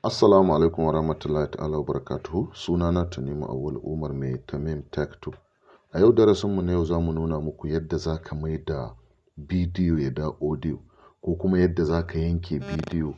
Assalamu alaikum warahmatullahi ta'ala wabarakatuhu. Sunana Tanimu Awwal Umar mai Tamim Tech 2. A yau darasinmu na yau za mu nuna muku yadda za ka mai da bidiyo ya da audio ko kuma yadda za ka yanke bidiyo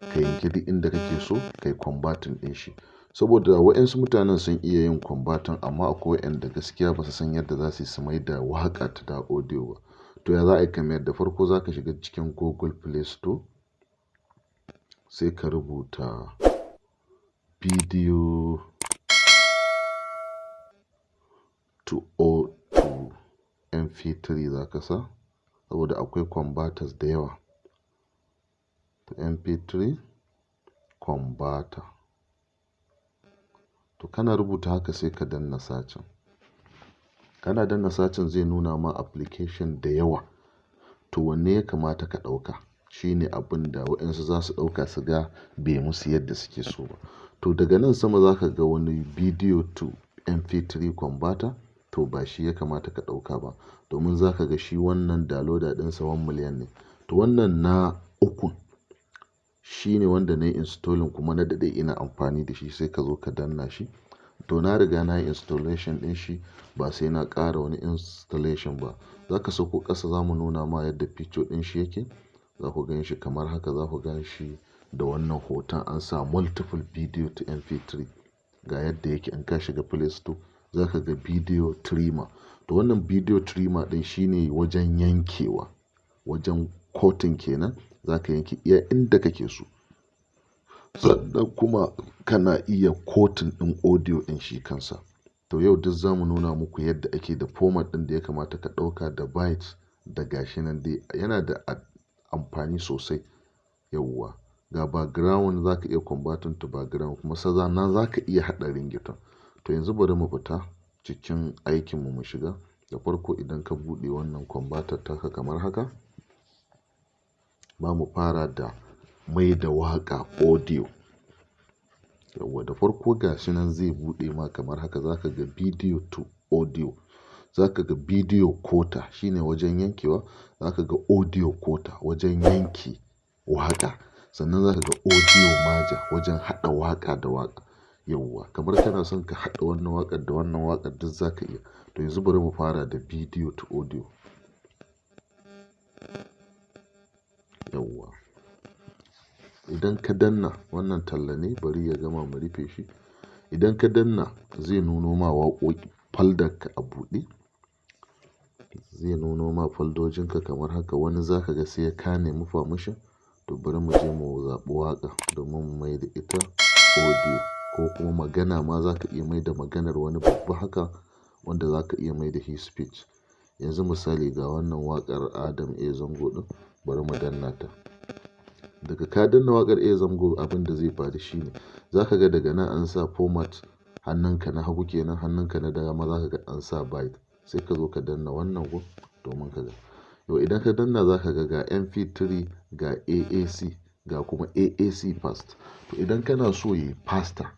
ka yanke duk inda kake so ka yi converting ɗin shi. Saboda waɗansu mutanen sun iya yin converting amma akwai waɗanda gaskiya ba su san yadda za su yi su mai da waƙa ta da audio ba. To ya za a yi ka mayar? Da farko za ka shiga cikin Google Play Store sai ka rubuta video to mp3 za ka sa, saboda akwai converters da yawa. To mp3 converter. To kana rubuta haka sai ka danna sacin. Kana danna sacin zai nuna ma application da yawa. To wanne ya kamata ka ɗauka? Shi ne abin da waɗansu za su ɗauka su ga bai musu yadda suke so ba. To daga nan sama za ka ga wani video to mp3 converter. To ba shi ya kamata ka ɗauka ba, domin za ka ga shi wannan downloader ɗinsa 1 million ne. To wannan na uku shi ne wanda na yi installing kuma na daɗe ina amfani da shi, sai ka zo ka danna shi. To na riga na yi installation ɗin shi, ba sai na ƙara wani installation ba. Za ka sauko ƙasa za mu nuna ma yadda picture ɗin shi yake. Za ku gan shi kamar haka, za ku gan shi da wannan hoton an sa multiple video to mp3. Ga yadda yake in ka shiga Play Store za ka ga video trimmer. To wannan video trimmer ɗin shi ne wajen yankewa, wajen cutting kenan. Za ka yanke iya inda kake so. Sannan kuma kana iya cutting ɗin audio ɗin shi kansa. To yau duk za mu nuna muku yadda ake da format ɗin da ya kamata ka ɗauka da bytes da gashi nan dai. Yana da amfani sosai. Yauwa. Ga background za ka iya converting to background, kuma sannan za ka iya haɗa ringtone. To yanzu bari mu fita cikin aikinmu mu shiga. Da farko idan ka buɗe wannan converter taka kamar haka, za mu fara da mai da waƙa audio. Yauwa, da farko gashi nan zai buɗe ma kamar haka. Za ka ga video to audio. Za ka ga video quota shine wajen yankewa. Za ka ga audio quota wajen yanke waƙa. Sannan za ka ga audio merger wajen haɗa waƙa da waƙa. Yauwa, kamar kana son ka haɗa wannan waƙar da wannan waƙar duk za ka iya. To yanzu bari mu fara da video to audio. Yauwa. Idan ka danna wannan talla ne, bari ya gama mu rufe shi. Idan ka danna zai nuno ma waƙoƙi folder ka a buɗe. Zai nuno ma foldojinka kamar haka. Wani za ka ga sai ka nemi permission. To bari mu je mu zaɓi waƙa domin mu mai da ita audio, ko kuma magana ma za ka iya mai da maganar wani babba haka wanda za ka iya mai da shi speech. Yanzu misali ga wannan waƙar Adam A Zango ɗin, bari mu danna ta. Daga ka danna waƙar A Zango abin da zai faru shi ne za ka ga daga nan an sa format, hannunka na hagu kenan, hannunka na dama za ka ga an sa byte. Sai ka zo ka danna wannan gun domin ka ga. Yau idan ka danna za ka ga mp3, ga AAC, ga kuma AAC fast. To idan kana so yi faster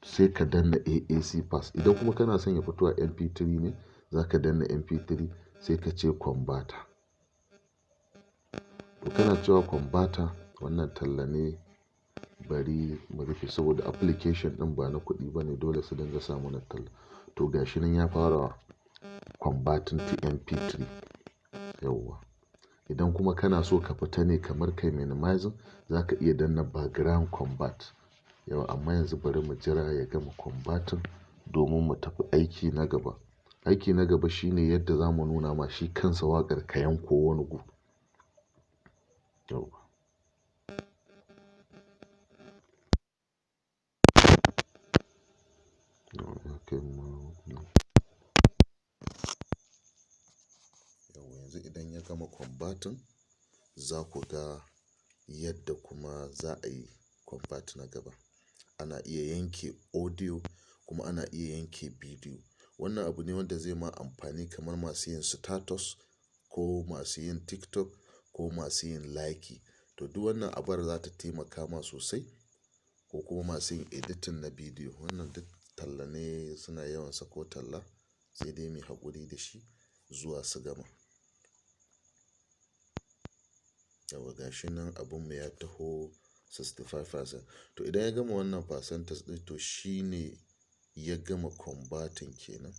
sai ka danna AAC fast. Idan kuma kana son ya fito a mp3 ne, za ka danna mp3 sai ka ce converter. To kana cewa converter, wannan talla ne, bari mu rufe saboda application ɗin ba na kuɗi ba ne, dole su dinga sa mana talla. To gashi nan ya fara converting to mp3. Yauwa. Idan kuma kana so ka fita ne kamar kai minimizing, za ka iya danna background convert. Yau amma yanzu bari mu jira ya gama converting domin mu tafi aiki na gaba. Aiki na gaba shine yadda za mu nuna ma shi kansa waƙar ka yanko wani gu. Yauwa. Yanzu idan ya gama converting za ku ga yadda kuma za a yi convert na gaba. Ana iya yanke audio kuma ana iya yanke bidiyo. Wannan abu ne wanda zai ma amfani kamar masu yin status ko masu yin TikTok ko masu yin like. To duk wannan abar za ta taimaka ma sosai, ko kuma masu yin editing na bidiyo. Wannan duk talla ne, suna yawan sako talla, sai dai mai haƙuri da shi zuwa su gama. Yauwa gashi nan abun mu ya taho 65%. To idan ya gama wannan percentage ɗin to shine ya gama converting kenan.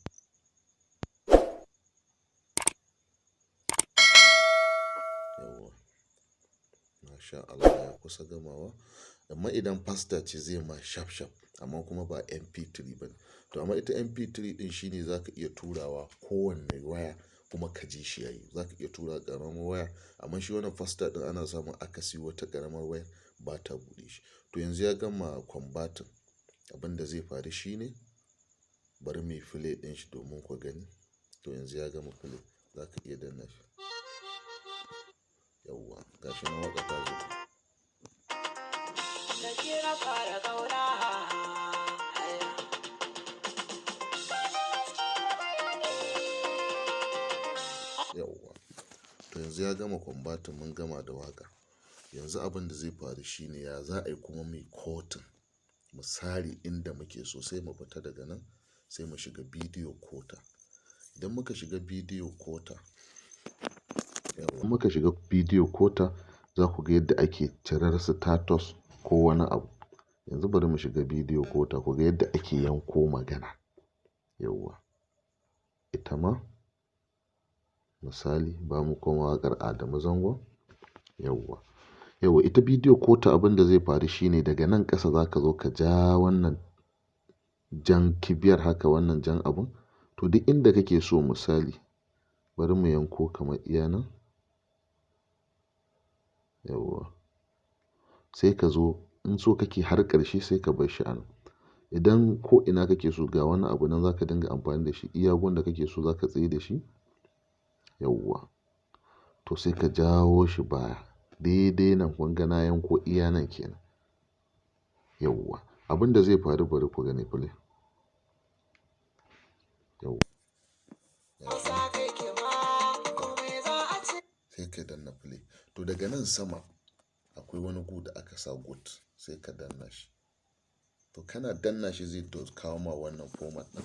Yawwa, masha Allah ya kusa gamawa. Amma idan pasta ce zai ma shaf shaf, amma kuma ba MP3 ba ne. To amma ita MP3 ɗin shine za ka iya turawa kowanne waya kuma ka ji shi yayi. Za ka iya tura ƙaramar waya, amma shi wannan pasta ɗin ana samun akasi wata ƙaramar waya ba ta buɗe shi. To yanzu ya gama converting. Abin da zai faru shine bari mu yi play ɗin shi domin ku gani. To yanzu ya gama play, za ka iya danna shi. Yawwa, gashi nan waƙa ta zo. Yawwa, to yanzu ya gama converting, mun gama da waƙa. Yanzu abin da zai faru shine ya za a yi kuma mu yi cutting. Misali inda muke so sai mu fita daga nan sai mu shiga video quota. Idan muka shiga video quota, muka shiga video quota za ku ga yadda ake cirar status ko wani abu. Yanzu bari mu shiga video quota ku ga yadda ake yanko magana. Yawwa, ita ma misali ba mu koma waƙar Adamu Zango. Yawwa, yawwa ita video quota abin da zai faru shine daga nan ƙasa za ka zo ka ja wannan jan kibiyar haka, wannan jan abun. To duk inda kake so misali bari mu yanko kamar iya nan. Yawwa, sai ka zo in so kake har ƙarshe sai ka bar shi a nan. Idan ko ina kake so ga wani abu nan za ka dinga amfani da shi, iya gun da kake so za ka tsaye da shi. Yawwa, to sai ka jawo shi baya daidai nan, kun ga na yanko iya nan kenan. Yawwa, abin da zai faru bari ku gani play. Yawwa, sai ka danna play. To daga nan sama akwai wani gu da aka sa good, sai ka danna shi. To kana danna shi zai kawo ma wannan format ɗin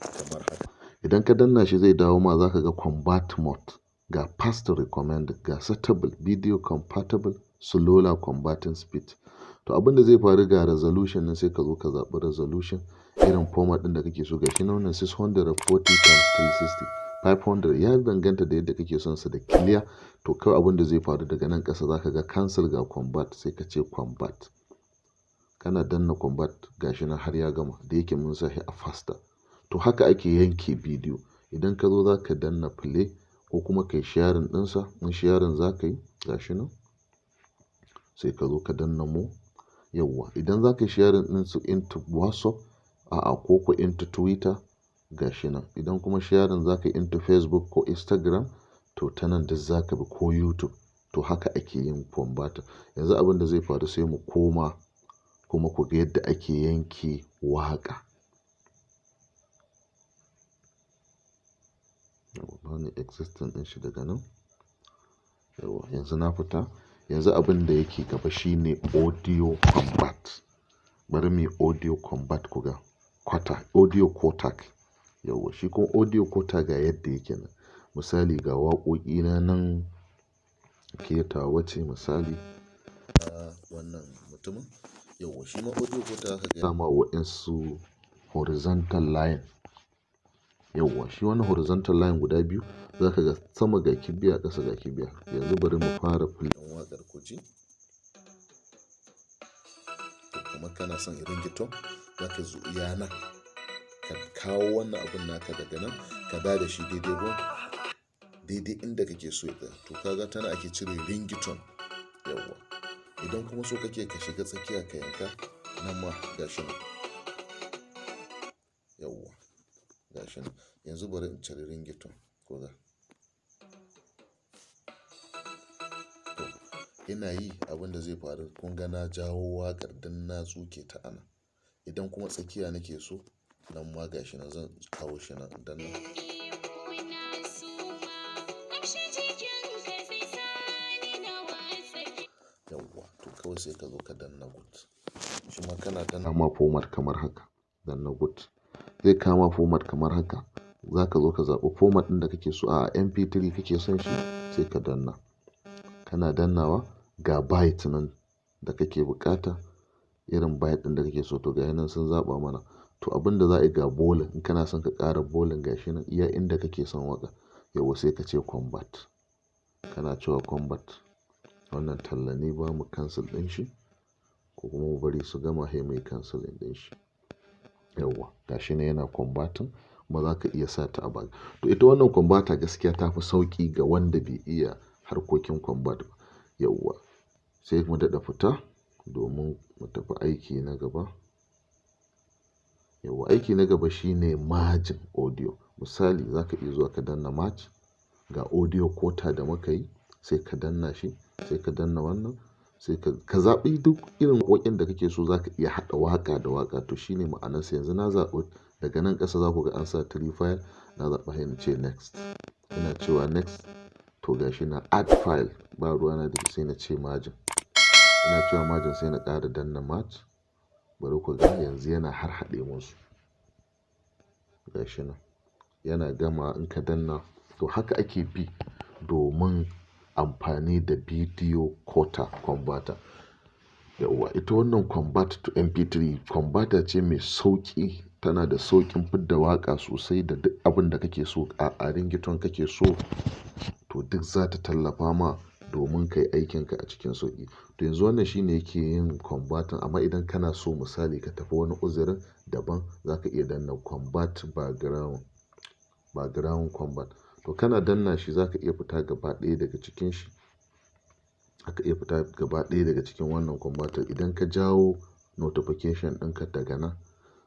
kamar haka. Idan ka danna shi zai dawo ma, za ka ga convert mode, ga fast recommended, ga settable, video compatible, slower converting speed. To abin da zai faru ga resolution nan sai ka zo ka zaɓi resolution irin format ɗin da kake so. Gashi nan wannan 640x360, 500 ya danganta da yadda kake son sa da clear. To kawai abin da zai faru daga nan ƙasa za ka ga cancel ga convert, sai ka ce convert. Kana danna convert gashi nan har ya gama, da yake mun sa shi a faster. To haka ake yanke bidiyo. Idan ka zo za ka danna play ko kuma kai sharing ɗinsa. In sharing za ka yi gashi nan sai ka zo ka danna more. Yawwa, idan za ka yi sharing ɗinsu into WhatsApp ko into Twitter gashi nan. Idan kuma sharing za ka yi into Facebook ko Instagram to ta nan duk za ka bi, ko YouTube. To haka ake yin converter. Yanzu abin da zai faru sai mu koma kuma ku ga yadda ake yanke waƙa. Bani existing ɗin shi daga nan. Yawwa, yanzu na fita. Yanzu abin da yake gaba shine audio convert. Bari mu yi audio convert ku ga audio quota. Yawwa, shi kuma audio quota ga yadda yake nan. Misali ga waƙoƙi na nan keta wace misali wannan mutumin. Yawwa, shi ma audio quota haka ya sama waɗansu horizontal line. Yawwa, shi wannan horizontal line guda biyu za ka ga sama ga kibiya, ƙasa ga kibiya. Yanzu bari mu fara play ɗin waƙar ku ji. Kuma kana son ringtone za ka zo iya nan ka kawo wannan abun naka daga nan ka da shi daidai gun, daidai inda kake so ya tsaya. To kaga tana ake cire ringtone. Yawwa, idan kuma so kake ka shiga tsakiya ka yanka nan ma gashi nan. Yawwa, gashi nan. Yanzu bari in cire ringtone ko ga. To ina yi abin da zai faru, kun ga na jawo waƙar dan na tsuke ta ana. Idan kuma tsakiya nake so nan ma gashi nan zan kawo shi nan dan nan. Yawwa, to kawai sai ka zo ka danna good. Shi ma kana danna ma format kamar haka. Danna good. Zai kama format kamar haka. Za ka zo ka zaɓi format ɗin da kake so. A MP3 kake son shi sai ka danna. Kana dannawa ga byte nan da kake buƙata, irin byte ɗin da kake so. To ga nan sun zaɓa mana. To abin da za a yi ga bolin, in kana son ka ƙara bolin gashi nan iya inda kake son waƙa. Yauwa sai ka ce combat. Kana cewa combat. Wannan talla ne ba mu cancel ɗin shi ko kuma mu bari su gama sai mai cancel ɗin shi. Yauwa gashi nan yana combating kuma za ka iya sa ta a baya. To ita wannan combater gaskiya ta fi sauƙi ga wanda bai iya harkokin combat ba. Yauwa sai mu daɗa fita domin mu tafi aiki na gaba. Yauwa aiki na gaba shine merging audio. Misali za ka iya zuwa ka danna merge ga audio quota da muka yi sai ka danna shi, sai ka danna wannan, sai ka zaɓi duk irin waƙoƙin da kake so. Za ka iya haɗa waƙa da waƙa. To shine ma'anarsa. Yanzu na zaɓi daga nan ƙasa za ku ga an sa 3 file. Na zaɓa sai na ce next. Ina cewa next. To gashi na add file. Ba ruwa na da shi sai na ce merging. Ina cewa merging sai na ƙara danna merge. Bari ku ga yanzu yana harhaɗe musu. Gashi nan yana gama in ka danna. To haka ake bi domin amfani da video quota converter. Yauwa ita wannan convert to MP3 converter ce mai sauƙi. Tana da sauƙin fidda waƙa sosai da duk abin da kake so a ringtone kake so. To duk za ta tallafa ma domin ka yi aikinka a cikin sauƙi. To yanzu wannan shine yake yin converting. Amma idan kana so misali ka tafi wani uzurin daban za ka iya danna convert background convert. To kana danna shi za ka iya fita gaba ɗaya daga cikin shi. Aka iya fita gaba ɗaya daga cikin wannan converter. Idan ka jawo notification ɗinka daga nan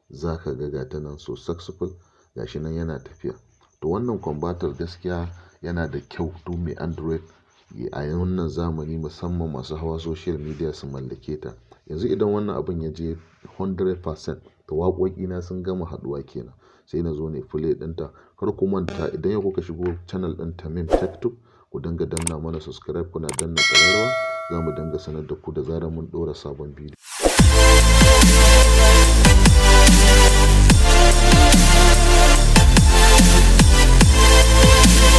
za ka ga gata nan so successful. Gashi nan yana tafiya. To wannan converter gaskiya yana da kyau duk mai Android a wannan zamani musamman masu hawa social media su mallake ta. Yanzu idan wannan abin ya je 100% to waƙoƙina sun gama haɗuwa kenan. Sai na zo ne play ɗinta. Kar ku manta idan yau kuka shigo channel ɗin Tamim Tech Tube ku dinga danna mana subscribe kuna danna ƙararrawa. Za mu dinga sanar da ku da zarar mun ɗora sabon bidiyo.